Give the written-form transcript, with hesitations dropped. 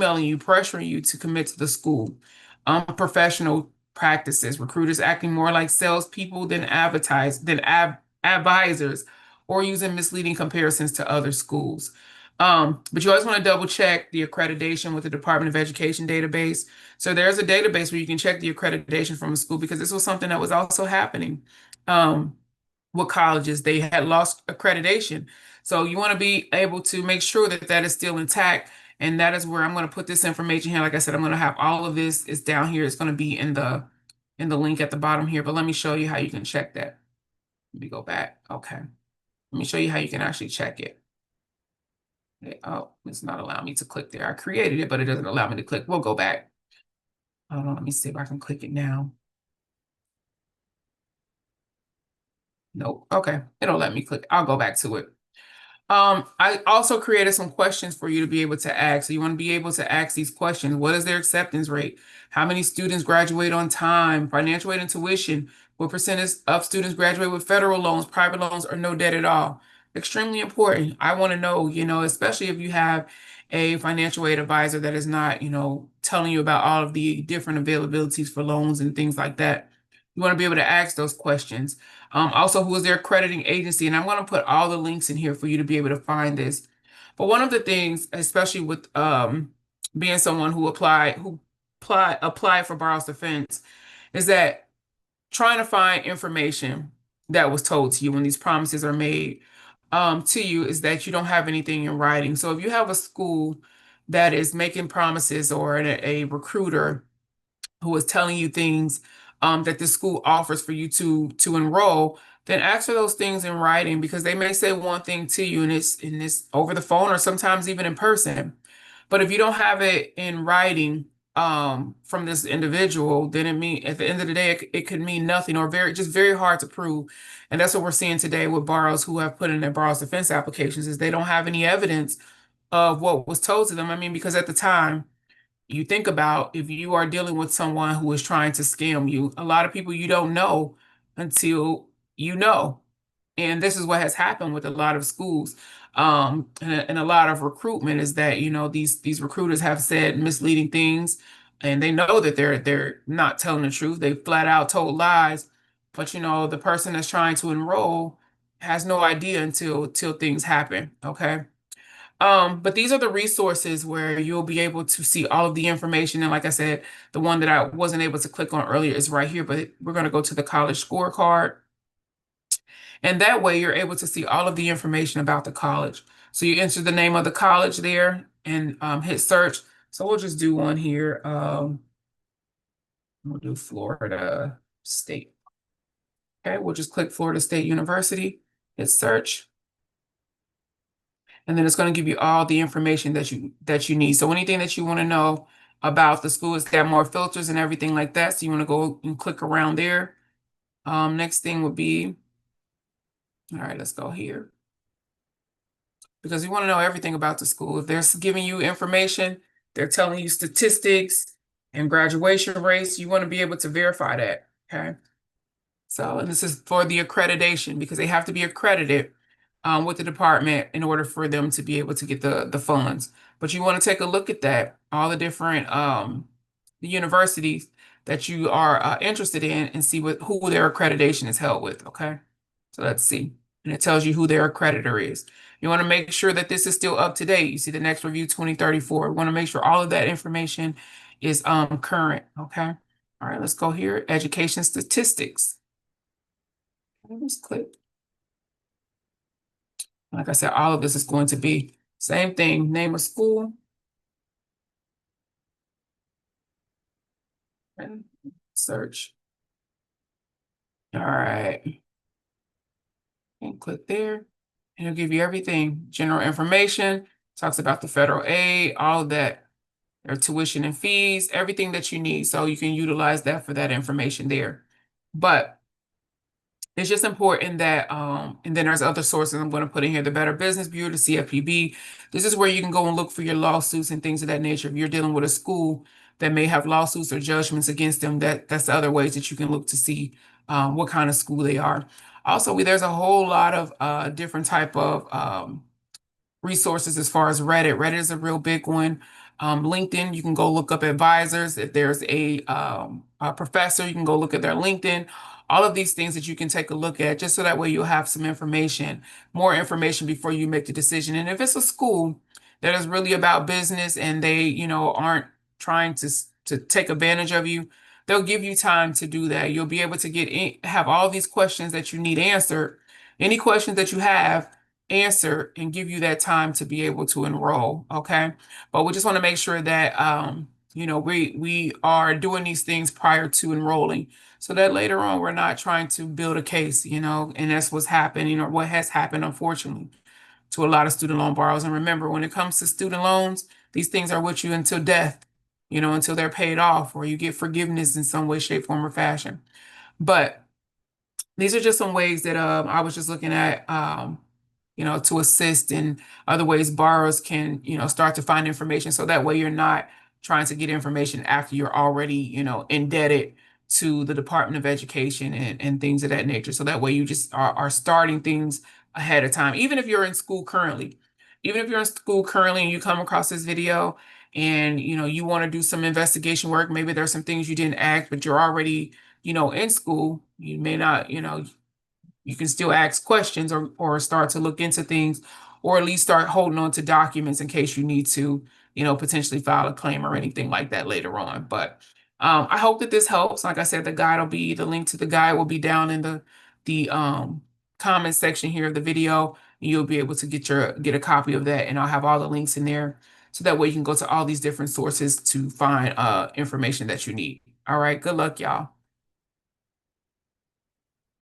blackmailing you, pressuring you to commit to the school. Unprofessional practices, recruiters acting more like salespeople than advisors, or using misleading comparisons to other schools. But you always want to double check the accreditation with the Department of Education database. So there's a database where you can check the accreditation from a school because this was something that was also happening. With colleges, they had lost accreditation. So you want to be able to make sure that that is still intact. And that is where I'm going to put this information here. Like I said, I'm going to have all of this is down here. It's going to be in the link at the bottom here. But let me show you how you can check that. Let me go back. Okay. Let me show you how you can actually check it. Okay. Oh, it's not allowing me to click there. I created it, but it doesn't allow me to click. We'll go back. Hold on. Let me see if I can click it now. Nope. Okay. It'll let me click. I'll go back to it. I also created some questions for you to be able to ask. So you want to be able to ask these questions. What is their acceptance rate? How many students graduate on time? Financial aid and tuition? What percentage of students graduate with federal loans, private loans, or no debt at all? Extremely important. I want to know, especially if you have a financial aid advisor that is not, telling you about all of the different availabilities for loans and things like that. You want to be able to ask those questions. Also, who is their accrediting agency? And I'm going to put all the links in here for you to be able to find this. But one of the things, especially with being someone who applied for borrowers defense, is that trying to find information that was told to you when these promises are made to you is that you don't have anything in writing. So if you have a school that is making promises or a recruiter who is telling you things that the school offers for you to enroll, then ask for those things in writing because they may say one thing to you and it's over the phone or sometimes even in person. But if you don't have it in writing from this individual, then at the end of the day, it could mean nothing or very hard to prove. And that's what we're seeing today with borrowers who have put in their borrowers defense applications is they don't have any evidence of what was told to them. I mean, because at the time, you think about if you are dealing with someone who is trying to scam you, a lot of people you don't know until you know. And this is what has happened with a lot of schools and a lot of recruitment is that, these recruiters have said misleading things and they know that they're not telling the truth. They flat out told lies. But, the person that's trying to enroll has no idea until things happen. Okay. But these are the resources where you'll be able to see all of the information. And like I said, the one that I wasn't able to click on earlier is right here, but we're going to go to the college scorecard. And that way you're able to see all of the information about the college. So you enter the name of the college there and hit search. So we'll just do one here. We'll do Florida State. Okay, we'll just click Florida State University, hit search. And then it's going to give you all the information that you need. So anything that you want to know about the school, it's got more filters and everything like that. So you want to go and click around there. Next thing would be, all right, let's go here. Because you want to know everything about the school. If they're giving you information, they're telling you statistics and graduation rates, you want to be able to verify that. Okay. So, and this is for the accreditation because they have to be accredited with the department in order for them to be able to get the funds. But you want to take a look at that, all the different the universities that you are interested in and see who their accreditation is held with. Okay. So let's see. And it tells you who their accreditor is. You want to make sure that this is still up to date. You see the next review 2034. We want to make sure all of that information is current. Okay. All right, let's go here. Education statistics. Let's click. Like I said, all of this is going to be same thing. Name of school. And search. All right. And click there. And it'll give you everything. General information. Talks about the federal aid, all of that. Their tuition and fees, everything that you need. So you can utilize that for that information there. But it's just important that, and then there's other sources I'm going to put in here, the Better Business Bureau, the CFPB. This is where you can go and look for your lawsuits and things of that nature. If you're dealing with a school that may have lawsuits or judgments against them, that's the other ways that you can look to see what kind of school they are. Also, there's a whole lot of different type of resources as far as Reddit. Reddit is a real big one. LinkedIn, you can go look up advisors. If there's a professor, you can go look at their LinkedIn. All of these things that you can take a look at, just so that way you'll have some information, more information before you make the decision. And if it's a school that is really about business and they, aren't trying to take advantage of you, they'll give you time to do that. You'll be able to have all these questions that you need answered. Any questions that you have, answer and give you that time to be able to enroll. Okay. But we just want to make sure that we are doing these things prior to enrolling so that later on we're not trying to build a case, and that's what's happening or what has happened, unfortunately, to a lot of student loan borrowers. And remember, when it comes to student loans, these things are with you until death, until they're paid off or you get forgiveness in some way, shape, form, or fashion. But these are just some ways that I was just looking at, to assist in other ways borrowers can, start to find information. So that way you're not trying to get information after you're already, indebted to the Department of Education and things of that nature. So that way you just are starting things ahead of time. Even if you're in school currently, and you come across this video and, you want to do some investigation work, maybe there's some things you didn't act, but you're already, in school, you may not, you can still ask questions or start to look into things or at least start holding on to documents in case you need to, potentially file a claim or anything like that later on. But I hope that this helps. Like I said, the link to the guide will be down in the comment section here of the video. You'll be able to get a copy of that, and I'll have all the links in there. So that way you can go to all these different sources to find information that you need. All right, good luck, y'all.